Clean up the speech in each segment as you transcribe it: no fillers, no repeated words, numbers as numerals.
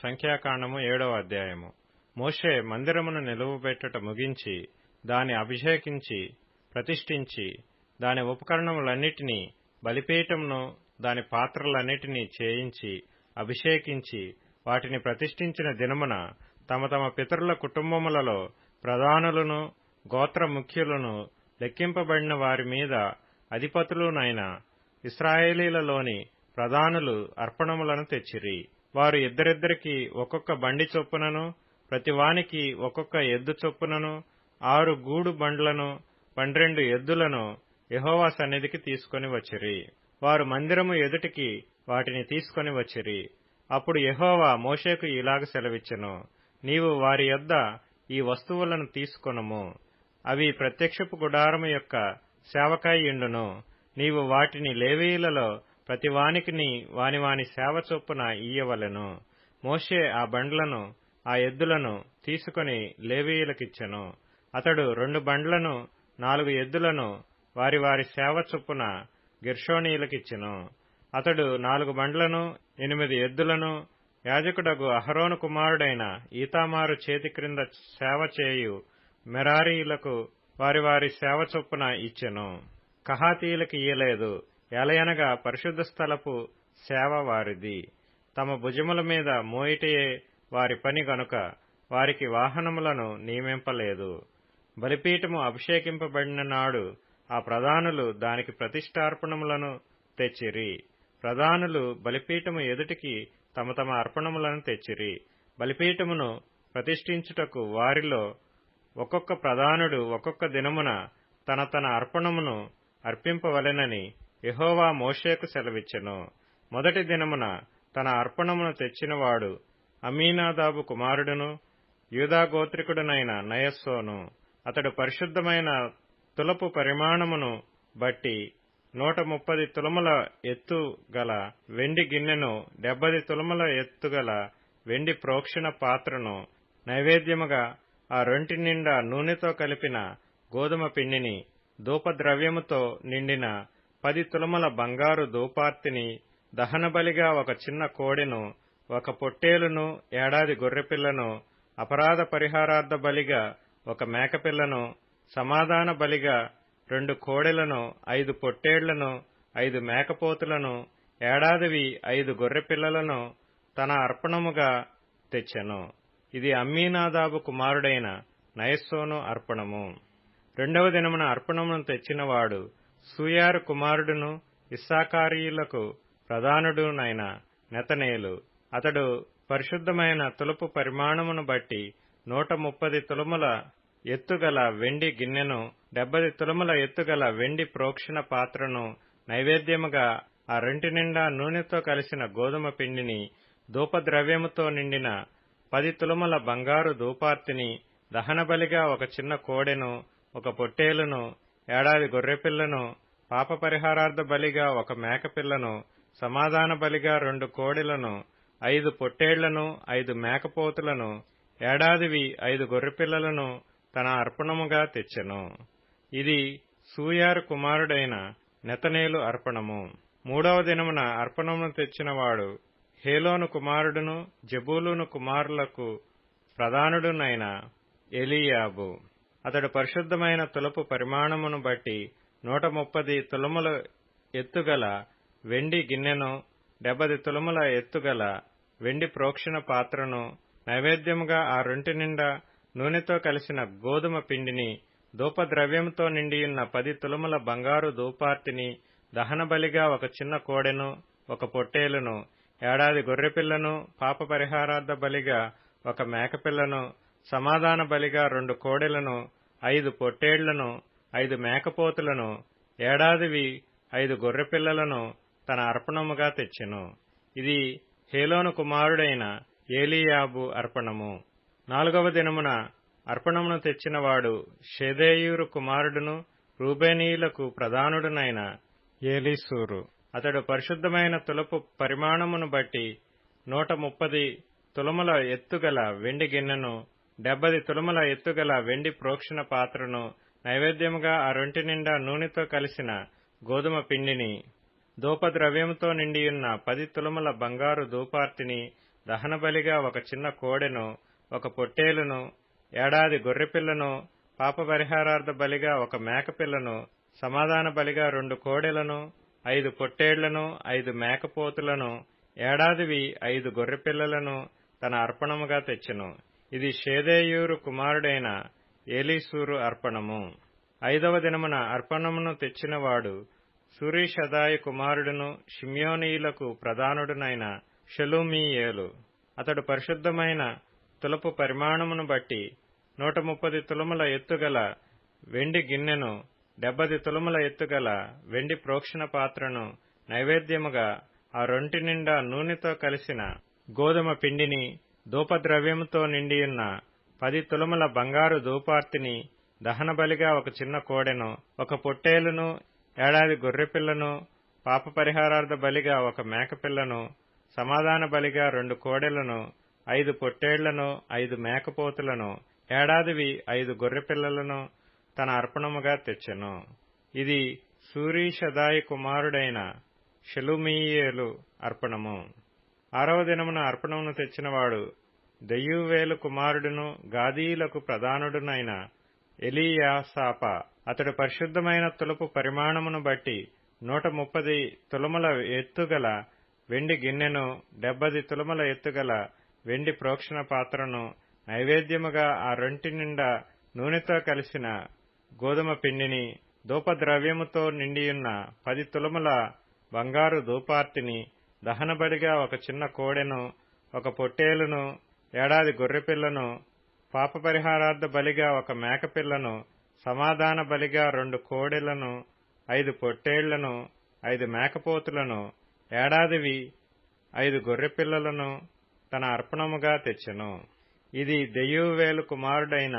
సంఖ్యాకాండము 7వ అధ్యాయము. మోషే మందిరమును నిలువబెట్టుట ముగించి దాని అభిషేకించి ప్రతిష్ఠించి దాని ఉపకరణములన్నిటినీ బలిపీఠమును దాని పాత్రలన్నిటినీ చేయించి అభిషేకించి వాటిని ప్రతిష్ఠించిన దినమున తమ తమ పితరుల కుటుంబములలో ప్రధానులను గోత్ర ముఖ్యులను లెక్కింపబడిన వారి మీద అధిపతులునైన ఇశ్రాయేలీలలోని ప్రధానులు అర్పణములను తెచ్చిరి. వారు ఇద్దరిద్దరికి ఒక్కొక్క బండి చొప్పునను ప్రతివానికి ఒక్కొక్క ఎద్దు చొప్పునను 6 గూడు బండ్లను 12 ఎద్దులను యెహోవా సన్నిధికి తీసుకొని వచ్చిరి. వారు మందిరము ఎదుటికి వాటిని తీసుకొని వచ్చిరి. అప్పుడు యెహోవా మోషేకు ఇలాగ సెలవిచ్చెను, నీవు వారి యొద్ద ఈ వస్తువులను తీసుకొనుము. అవి ప్రత్యక్షపు గుడారము యొక్క సేవకై యుండును. నీవు వాటిని లేవీయులలో ప్రతివానికిని వాని వాని సేవ చొప్పున ఇయ్యవలెను. మోషే ఆ బండ్లను ఆ ఎద్దులను తీసుకొని లేవీయులకిచ్చెను. అతడు 2 బండ్లను 4 ఎద్దులను వారి వారి సేవ చొప్పున గెర్షోనీయులకిచ్చెను. అతడు 4 బండ్లను 8 ఎద్దులను యాజకుడగు అహరోను కుమారుడైన ఈతామారు చేతి క్రింద సేవ చేయు మెరారీయులకు వారి వారి సేవ చొప్పున ఇచ్చెను. కహాతీయులకు ఇయ్యలేదు. ఎలయనగా పరిశుద్ధ స్థలపు సేవ వారిది. తమ భుజముల మీద మోయిటయే వారి పని గనుక వారికి వాహనములను నియమింపలేదు. బలిపీఠము అభిషేకింపబడిన నాడు ఆ ప్రధానులు దానికి ప్రతిష్ఠార్పణములను తెచ్చిరి. ప్రధానులు బలిపీఠము ఎదుటికి తమ తమ అర్పణములను తెచ్చిరి. బలిపీఠమును ప్రతిష్ఠించుటకు వారిలో ఒక్కొక్క ప్రధానుడు ఒక్కొక్క దినమున తన తన అర్పణమును అర్పింపవలెనని యెహోవా మోషేకు సెలవిచ్చెను. మొదటి దినమున తన అర్పణమును తెచ్చినవాడు అమ్మీనాదాబు కుమారుడును యూదాగోత్రికుడునైన నయస్సోను. అతడు పరిశుద్ధమైన తులపు పరిమాణమును బట్టి 130 తులముల ఎత్తు గల వెండి గిన్నెను 70 తులముల ఎత్తుగల వెండి ప్రోక్షణ పాత్రను నైవేద్యముగా ఆ రొంటి నిండా నూనెతో కలిపిన గోధుమ పిండిని ధూపద్రవ్యముతో నిండిన 10 తులముల బంగారు ధూపార్తిని దహనబలిగా ఒక చిన్న కోడెను 1 పొట్టేలును ఏడాది గొర్రెపిల్లను అపరాధ పరిహారార్థ బలిగా 1 మేకపిల్లను సమాధాన బలిగా 2 కోడెలను 5 పొట్టేళ్లను 5 మేకపోతులను ఏడాదివి 5 గొర్రెపిల్లలను తన అర్పణముగా తెచ్చెను. ఇది అమ్మీనాదాబు కుమారుడైన నయస్సోను అర్పణము. 2వ దినమున అర్పణమును తెచ్చినవాడు సూయారు కుమారుడును ఇస్సాకారీయులకు ప్రధానుడునైన నెతనేలు. అతడు పరిశుద్ధమైన తులపు పరిమాణమును బట్టి 130 తులముల ఎత్తుగల వెండి గిన్నెను 70 తులముల ఎత్తుగల వెండి ప్రోక్షణ పాత్రను నైవేద్యముగా ఆ రెంటి నిండా నూనెతో కలిసిన గోధుమ పిండిని ధూపద్రవ్యముతో నిండిన 10 తులముల బంగారు ధూపార్తిని దహనబలిగా ఒక చిన్న కోడెను 1 పొట్టేలును ఏడాది గొర్రెపిల్లను పాప పరిహారార్థ బలిగా 1 మేకపిల్లను సమాధాన బలిగా 2 కోడెలను 5 పొట్టేళ్లను 5 మేకపోతులను ఏడాదివి 5 గొర్రెపిల్లలను తన అర్పణముగా తెచ్చెను. ఇది సూయారు కుమారుడైన నెతనేలు అర్పణము. 3వ దినమున అర్పణమును తెచ్చినవాడు హేలోను కుమారుడును జెబూలూను కుమారులకు ప్రధానుడునైన ఎలీయాబు. అతడు పరిశుద్ధమైన తులపు పరిమాణమును బట్టి 130 తులముల ఎత్తుగల వెండి గిన్నెను 70 తులముల ఎత్తుగల వెండి ప్రోక్షణ పాత్రను నైవేద్యముగా ఆ రొంటి నిండా నూనెతో కలిసిన గోధుమ పిండిని ధూపద్రవ్యంతో నిండియున్న 10 తులముల బంగారు ధూపార్తిని దహనబలిగా 1 చిన్న కోడెను 1 పొట్టేలును ఏడాది గొర్రెపిల్లను పాప పరిహారార్థ బలిగా 1 మేకపిల్లను సమాధాన బలిగా 2 కోడెలను 5 పొట్టేళ్లను 5 మేకపోతులను ఏడాదివి 5 గొర్రెపిల్లలను తన అర్పణముగా తెచ్చెను. ఇది హేలోను కుమారుడైన ఏలీయాబు అర్పణము. 4వ దినమున అర్పణమును తెచ్చినవాడు షెదేయూరు కుమారుడును రూబేనీయులకు ప్రధానుడునైన ఏలీసూరు. అతడు పరిశుద్ధమైన తులపు పరిమాణమును బట్టి 130 తులముల ఎత్తుగల వెండి గిన్నెను 70 తులముల ఎత్తుగల వెండి ప్రోక్షణ పాత్రను నైవేద్యముగా ఆ రొంటి నిండా నూనెతో కలిసిన గోధుమ పిండిని ధూపద్రవ్యముతో నిండియున్న 10 తులముల బంగారు ధూపార్తిని దహనబలిగా ఒక చిన్న కోడెను, ఒక పొట్టేలును, ఏడాది గొర్రెపిల్లను, పాపపరిహారార్థ బలిగా ఒక మేకపిల్లను, సమాధాన బలిగా 2 కోడెలను, 5 పొట్టేళ్లను, 5 మేకపోతులను, ఏడాదివి 5 గొర్రెపిల్లలను తన అర్పణముగా తెచ్చెను. ఇది షేదేయూరు కుమారుడైన ఏలీసూరు అర్పణము. 5వ దినమున అర్పణమును తెచ్చినవాడు సూరీషదాయి కుమారుడును షిమ్యోనీయులకు ప్రధానుడునైన షెలుమీయేలు. అతడు పరిశుద్ధమైన తులపు పరిమాణమును బట్టి 130 తులముల ఎత్తుగల వెండి గిన్నెను, 70 తులముల ఎత్తుగల వెండి ప్రోక్షణ పాత్రను, నైవేద్యముగా ఆ రొంటి నిండా నూనెతో కలిసిన గోధుమ పిండిని, ధూపద్రవ్యముతో నిండియున్న 10 తులముల బంగారు ధూపార్తిని, దహనబలిగా ఒక చిన్న కోడెను, ఒక పొట్టేలును, ఏడాది గొర్రెపిల్లను, పాపపరిహారార్థ బలిగా ఒక మేకపిల్లను, సమాధాన బలిగా 2 కోడెలను, 5 పొట్టేళ్లను, 5 మేకపోతులను, ఏడాదివి 5 గొర్రెపిల్లలను తన అర్పణముగా తెచ్చెను. ఇది సూరీషదాయి కుమారుడైన షెలుమీయేలు అర్పణము. 6వ దినమున అర్పణమును తెచ్చినవాడు దెయూవేలు కుమారుడును గాదీయులకు ప్రధానుడునైన ఎలీయాసాప. అతడు పరిశుద్ధమైన తులపు పరిమాణమును బట్టి 130 తులముల ఎత్తుగల వెండి గిన్నెను, 70 తులముల ఎత్తుగల వెండి ప్రోక్షణ పాత్రను, నైవేద్యముగా ఆ రొంటి నిండా నూనెతో కలిసిన గోధుమ పిండిని, ధూపద్రవ్యముతో నిండియున్న 10 తులముల బంగారు ధూపార్తిని, దహనబలిగా ఒక చిన్న కోడెను, ఒక పొట్టేలును, ఏడాది గొర్రెపిల్లను, పాపపరిహారార్థ బలిగా ఒక మేకపిల్లను, సమాధాన బలిగా 2 కోడెలను, 5 పొట్టేళ్లను, 5 మేకపోతులను, ఏడాదివి 5 గొర్రెపిల్లలను తన అర్పణముగా తెచ్చెను. ఇది దెయూవేలు కుమారుడైన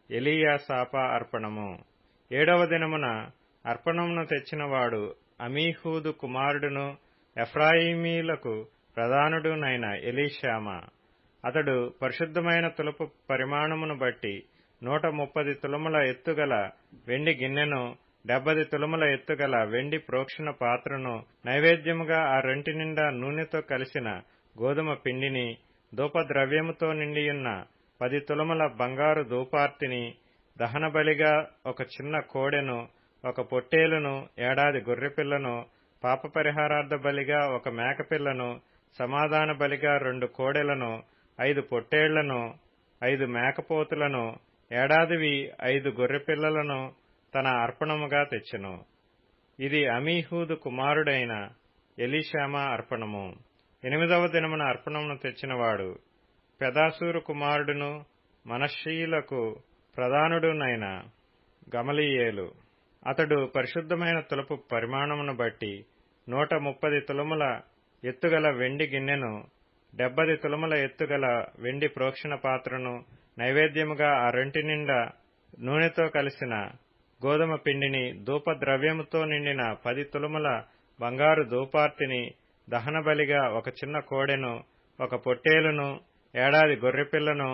ఎలీయాసాప అర్పణము. 7వ దినమున అర్పణమును తెచ్చినవాడు అమీహూదు కుమారుడును ఎఫ్రాయిమీలకు ప్రధానుడునైన ఎలీషామా. అతడు పరిశుద్ధమైన తులపు పరిమాణమును బట్టి 130 తులముల ఎత్తుగల వెండి గిన్నెను, 70 తులముల ఎత్తుగల వెండి ప్రోక్షణ పాత్రను, నైవేద్యముగా ఆ రొంటి నిండా నూనెతో కలిసిన గోధుమ పిండిని, ధూపద్రవ్యముతో నిండియున్న 10 తులముల బంగారు ధూపార్తిని, దహనబలిగా ఒక చిన్న కోడెను, ఒక పొట్టేలును, ఏడాది గొర్రెపిల్లను, పాపపరిహారార్థ బలిగా ఒక మేకపిల్లను, సమాధాన బలిగా 2 కోడెలను, 5 పొట్టేళ్లను, 5 మేకపోతులను, ఏడాదివి 5 గొర్రెపిల్లలను తన అర్పణముగా తెచ్చెను. ఇది అమీహూదు కుమారుడైన ఎలీషామా అర్పణము. 8వ దినమున అర్పణమును తెచ్చినవాడు పెదాసూరు కుమారుడును మనష్షీయులకు ప్రధానుడునైన గమలీయేలు. అతడు పరిశుద్ధమైన తులపు పరిమాణమును బట్టి 130 తులముల ఎత్తుగల వెండి గిన్నెను, 70 తులముల ఎత్తుగల వెండి ప్రోక్షణ పాత్రను, నైవేద్యముగా ఆ రొంటి నిండా నూనెతో కలిసిన గోధుమ పిండిని, ధూపద్రవ్యముతో నిండిన 10 తులముల బంగారు ధూపార్తిని, దహనబలిగా ఒక చిన్న కోడెను, ఒక పొట్టేలును, ఏడాది గొర్రెపిల్లను,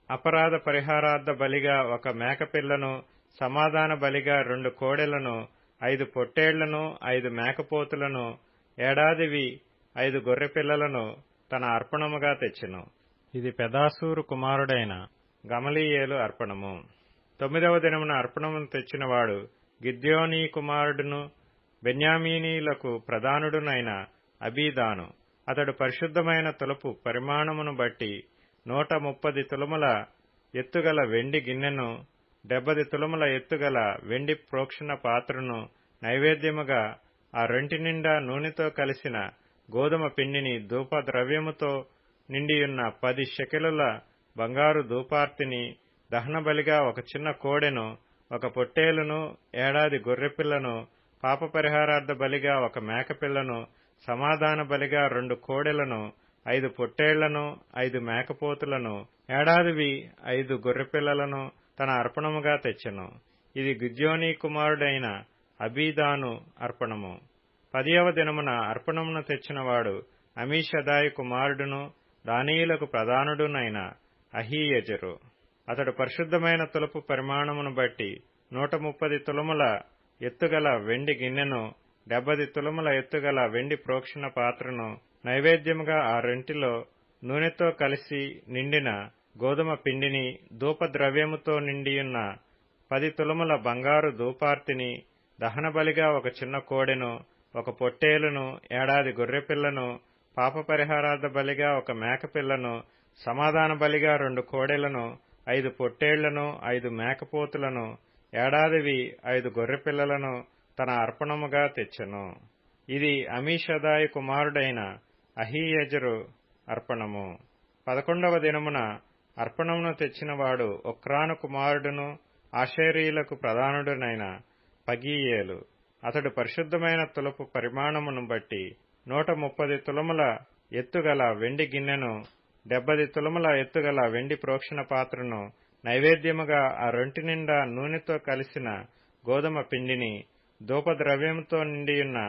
అపరాధ పరిహారార్థ బలిగా ఒక మేకపిల్లను, సమాధాన బలిగా 2 కోడెలను, 5 పొట్టేళ్లను, 5 మేకపోతులను, ఏడాదివి 5 గొర్రెపిల్లలను తన అర్పణముగా తెచ్చెను. ఇది పెదాసూరు కుమారుడైన గమలీయేలు అర్పణము. 9వ దినమున అర్పణమును తెచ్చినవాడు గిద్యోనీ కుమారుడును బెన్యామీనీయులకు ప్రధానుడునైన అబీదాను. అతడు పరిశుద్ధమైన తులపు పరిమాణమును బట్టి 130 తులముల ఎత్తుగల వెండి గిన్నెను, 70 తులముల ఎత్తుగల వెండి ప్రోక్షణ పాత్రను, నైవేద్యముగా ఆ రొంటి నిండా నూనెతో కలిసిన గోధుమ పిండిని, ధూపద్రవ్యముతో నిండియున్న 10 షెకెలుల బంగారు ధూపార్తిని, దహనబలిగా ఒక చిన్న కోడెను, ఒక పొట్టేలును, ఏడాది గొర్రెపిల్లను, పాపపరిహారార్థ బలిగా ఒక మేకపిల్లను, సమాధాన బలిగా 2 కోడెలను, 5 పొట్టేళ్లను, 5 మేకపోతులను, ఏడాదివి 5 గొర్రెపిల్లలను తన అర్పణముగా తెచ్చెను. ఇది గిద్యోనీ కుమారుడైన అబీదాను అర్పణము. 10వ దినమున అర్పణమును తెచ్చినవాడు అమీషదాయి కుమారుడును దానీయులకు ప్రధానుడునైన అహీయెజెరు. అతడు పరిశుద్ధమైన తులపు పరిమాణమును బట్టి 130 తులముల ఎత్తుగల వెండి గిన్నెను, 70 తులముల ఎత్తుగల వెండి ప్రోక్షణ పాత్రను, నైవేద్యముగా ఆ రెంటిలో నూనెతో కలిసి నిండిన గోదుమ పిండిని, ధూపద్రవ్యముతో నిండియున్న 10 తులముల బంగారు ధూపార్తిని, దహనబలిగా ఒక చిన్న కోడెను, ఒక పొట్టేలును, ఏడాది గొర్రెపిల్లను, పాపపరిహారార్థ బలిగా ఒక మేకపిల్లను, సమాధాన బలిగా 2 కోడెలను, 5 పొట్టేళ్లను, 5 మేకపోతులను, ఏడాదివి 5 గొర్రెపిల్లలను తన అర్పణముగా తెచ్చెను. ఇది అమీషదాయి కుమారుడైన అహీయెజెరు అర్పణము. 11వ దినమున అర్పణమును తెచ్చినవాడు ఒక్రాను కుమారుడును, ఆషేరీయులకు ప్రధానుడునైన పగీయేలు. అతడు పరిశుద్ధమైన తులపు పరిమాణమును బట్టి 130 తులముల ఎత్తుగల వెండి గిన్నెను, 70 తులముల ఎత్తుగల వెండి ప్రోక్షణ పాత్రను, నైవేద్యముగా ఆ రొంటి నిండా నూనెతో కలిసిన గోదుమ పిండిని, ధూపద్రవ్యముతో నిండియున్న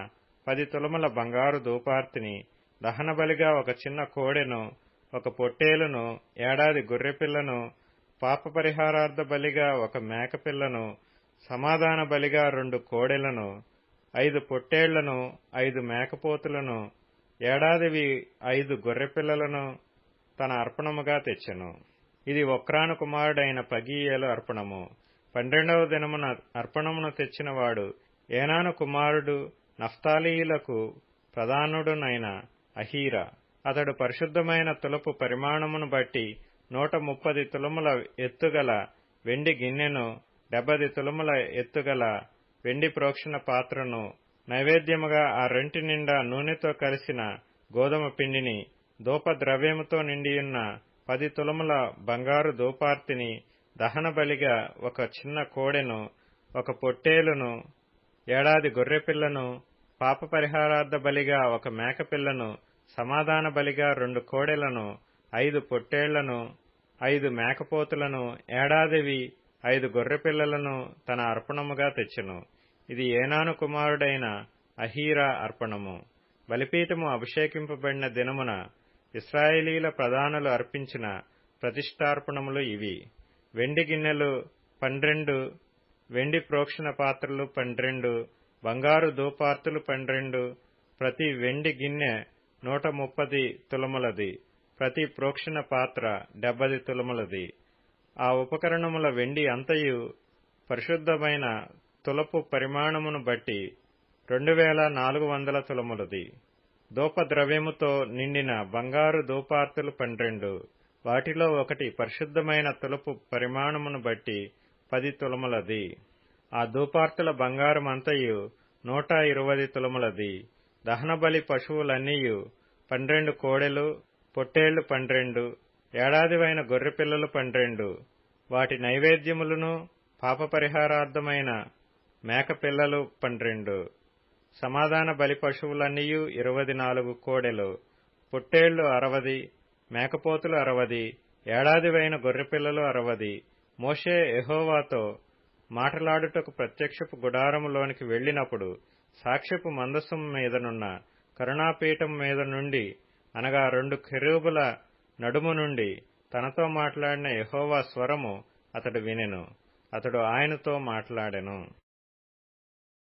10 తులముల బంగారు ధూపార్తిని, దహనబలిగా ఒక చిన్న కోడెను, ఒక పొట్టేలును, ఏడాది గొర్రెపిల్లను, పాపపరిహారార్థ బలిగా ఒక మేకపిల్లను, సమాధాన బలిగా 2 కోడెలను, 5 పొట్టేళ్లను, 5 మేకపోతులను, ఏడాదివి 5 గొర్రెపిల్లలను తన అర్పణముగా తెచ్చెను. ఇది ఒక్రాను కుమారుడైన పగీయేలు అర్పణము. 12వ దినమున అర్పణమును తెచ్చినవాడు ఏనాను కుమారుడు, నఫ్తాలీయులకు ప్రధానుడునైన అహీరా. అతడు పరిశుద్ధమైన తులపు పరిమాణమును బట్టి 130 తులముల ఎత్తుగల వెండి గిన్నెను, 70 తులముల ఎత్తుగల వెండి ప్రోక్షణ పాత్రను, నైవేద్యముగా ఆ రెంటి నిండా నూనెతో కలిసిన గోదుమ పిండిని, ధూపద్రవ్యముతో నిండియున్న 10 తులముల బంగారు ధూపార్తిని, దహనబలిగా ఒక చిన్న కోడెను, ఒక పొట్టేలును, ఏడాది గొర్రెపిల్లను, పాపపరిహారార్థ బలిగా ఒక మేకపిల్లను, సమాధాన బలిగా 2 కోడెలను, 5 పొట్టేళ్లను, 5 మేకపోతులను, ఏడాదివి 5 గొర్రెపిల్లలను తన అర్పణముగా తెచ్చెను. ఇది ఏనాను కుమారుడైన అహీరా అర్పణము. బలిపీఠము అభిషేకింపబడిన దినమున ఇశ్రాయేలీల ప్రధానులు అర్పించిన ప్రతిష్ఠార్పణములు ఇవి: వెండి గిన్నెలు 12, వెండి ప్రోక్షణ పాత్రలు 12, బంగారు ధూపార్తులు 12, ప్రతి వెండి గిన్నె 130 తులములది, ప్రతి ప్రోక్షణ పాత్ర 70 తులములది. ఆ ఉపకరణముల వెండి అంతయు పరిశుద్ధమైన తులపు పరిమాణమును బట్టి 2400 తులములది. ధూపద్రవ్యముతో నిండిన బంగారు ధూపార్తులు 12, వాటిలో ఒకటి పరిశుద్ధమైన తులపు పరిమాణమును బట్టి 10 తులములది. ఆ ధూపార్తుల బంగారమంతయు 120 తులములది. దహనబలి పశువులన్నీయు 12 కోడెలు, పొట్టేళ్లు 12, ఏడాదివైన గొర్రెపిల్లలు 12, వాటి నైవేద్యములను, పాపపరిహారార్థమైన మేకపిల్లలు 12, సమాధాన బలి పశువులన్నీయు 24 కోడెలు, పొట్టేళ్లు 60, మేకపోతులు 60, ఏడాదివైన గొర్రెపిల్లలు 60. మోషే యెహోవాతో మాటలాడుటకు ప్రత్యక్షపు గుడారములోనికి వెళ్లినప్పుడు సాక్ష్యపు మందసం మీదనున్న కరుణాపీఠం మీద నుండి, అనగా 2 కెరూబుల నడుము నుండి తనతో మాట్లాడిన యెహోవా స్వరము అతడు వినెను. అతడు ఆయనతో మాట్లాడెను.